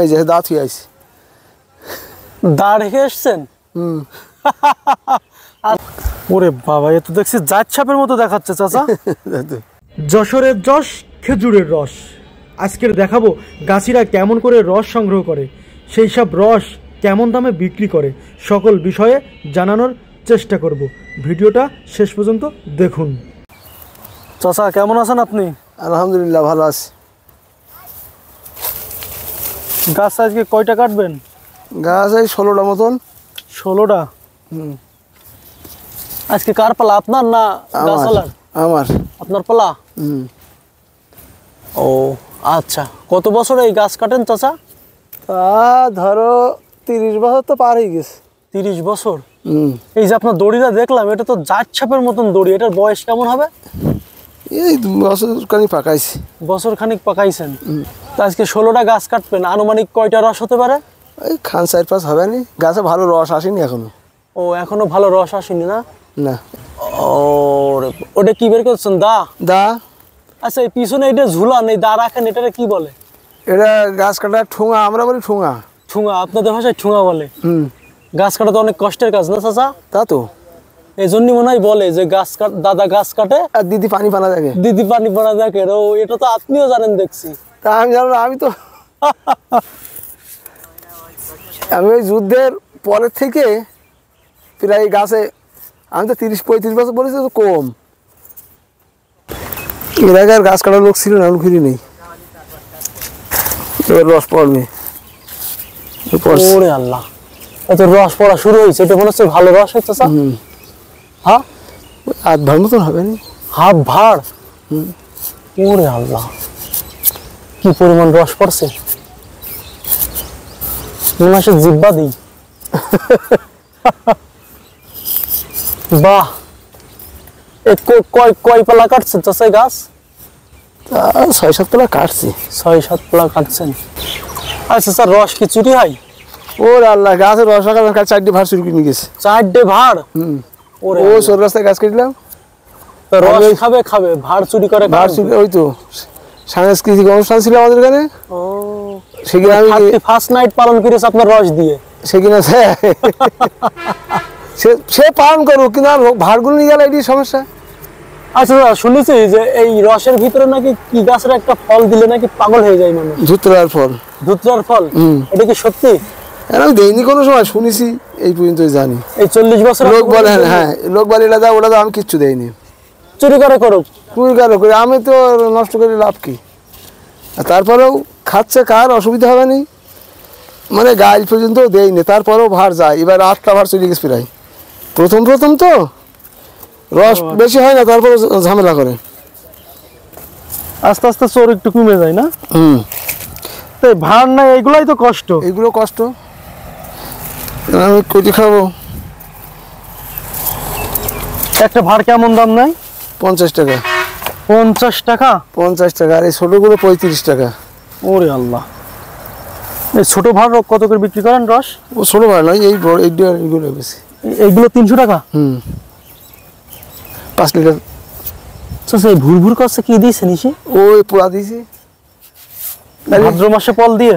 এই যে দাঁত হয়ে আইছে। দা রেখে এসছেন? ওরে বাবা, এ তো দেখছি জাত ছাপের মতো দেখাচ্ছে চাচা। যশোরের যশ, খেজুরের রস। আজকের দেখাবো গাছিরা কেমন করে রস সংগ্রহ করে, সেই সব রস কেমন দামে বিক্রি করে, সকল বিষয়ে জানানোর চেষ্টা করব। ভিডিওটা শেষ পর্যন্ত দেখুন। চাচা কেমন আছেন আপনি? আলহামদুলিল্লাহ ভালো আছি। গাছ আজকে কয়টা কাটবেন? গাছ এই 16টা মতন। 16টা? আজকে কার পালা, আপনার না গাছওয়ালার? আমার। আপনার পালা? ও আচ্ছা, কত বছর এই গাছ কাটেন চাচা? তা ধরো 30 বছর তো পার হয়ে গেছে। 30 বছর? এই যে আপনার দড়িটা দেখলাম, এটা তো জাত ছাপের মতন দড়ি, এটার বয়স কেমন হবে? এই 2 বছর খানিক পাকাইছি। বছর খানিক পাকাইছেন। তা আজকে 16টা গাছ কাটবেন, আনুমানিক কয়টা রস হতে পারে? এই খান 4-5 হবে না। গাছে ভালো রস আসেনি এখনো। ও এখনো ভালো রস আসেনি না? না। ওটা কি বের করছেন? দা? দা। আচ্ছা, এই পিছনে এটা ঝুলান, এই দা রাখেন, এটা কি বলে? এটা গাছ কাটার ঠোঙা, আমরা বলি ঠোঙা। ঠুঙা? আপনাদের ভাষায় ঠুঙা বলে? গাছ কাটা তো অনেক কষ্টের কাজ না চাচা? তা তো। এই জন্য মনে হয় বলে যে দাদা গাছ কাটে আর দিদি পানি পানা দেখে। দিদি পানি পানা দেখে। ও এটা তো আপনিও জানেন দেখছি। তা আমি জানো না, আমি তো আমি ওই যুদ্ধের পরের থেকে প্রায় গাছে আমি তো 30-35 বছর বলেছি, তো কম। এর আগে আর গাছ কাটার লোক ছিল না, ফিরি নেই। এবার রস পড়বে। ওরে আল্লাহ, এত রস পড়া শুরু হয়েছে, এটা মনে হচ্ছে ভালো রস হচ্ছে। হ্যাঁ, 8 ভাড় মতন হবে না? হাফ ভাড়? ওরে আল্লাহ, কি পরিমাণ রস পড়ছে! মনে হয় জিব্বা দিই। বাহ, কয় পালা কাটছেন চাষাই গাছ? 6-7 পালা কাটছি। 6-7 পালা কাটছেন। আচ্ছা স্যার, রস কি চুরি হয়? ওরে আল্লাহ, গাছের রস রাখার 4টে ভাড় চুরি করে নিয়ে গেছে। 4টে ভাড়? ওরে, ও সর রাস্তায় গাছ কেটলাম। রস খাবে ভাড় চুরি করে? ভাড় চুরি, ওই তো সাংস্কৃতিক অনুষ্ঠান ছিল আমাদের এখানে। ও, সেখানে আমি ফার্স্ট নাইট পালন করেছি আপনার রস দিয়ে। সেখানে সে পালন করুক, কিন্তু আর ভাড়গুলো নিয়ে গেলে এটি সমস্যা। আচ্ছা, শুনেছি যে এই রসের ভিতরে নাকি কি গাছের একটা ফল দিলে নাকি পাগল হয়ে যায় মানুষ। ধুতরার ফল। ধুতরার ফল? এটা কি সত্যি? আমি দেইনি কোনো সময়, শুনেছি, এই পর্যন্ত জানি। এই 40 বছর লোক বলে, হ্যাঁ লোক বলে এটা দাও ওটা দাও, আমি কিচ্ছু দেইনি। চুরি করে করুক, চুরি করে আমি তো নষ্ট করে লাভ কি? তারপরেও খাচ্ছে, কার অসুবিধা হবে না, মানে গাছ পর্যন্ত দেয়নি, তারপরেও ভাড় যায়। এবার 8টা ভাড় চলে গেছে প্রায়। প্রথম তো রস বেশি হয় না, তারপরে ঝামেলা করে। আস্তে আস্তে চোর একটু কমে যায় না? ভাড় নাই, এইগুলাই তো কষ্ট। এইগুলো কষ্ট, আমি কচি খাবো। একটা ভাড় কেমন দাম নেয়? 50 টাকা। 50 টাকা? 50 টাকা। আর এই ছোটগুলো 35 টাকা। ওরে আল্লাহ, এই ছোট ভাড় কত করে বিক্রি করেন রস? ও ছোট ভাড় নয়, এই বড় এইগুলো বেশি। এইগুলো 300 টাকা? 5 লিটার। আচ্ছা, এই ভুর করছে কি দিয়েছে নিশি? ওই পোড়া দিয়েছি ভাদ্র মাসে পল দিয়ে।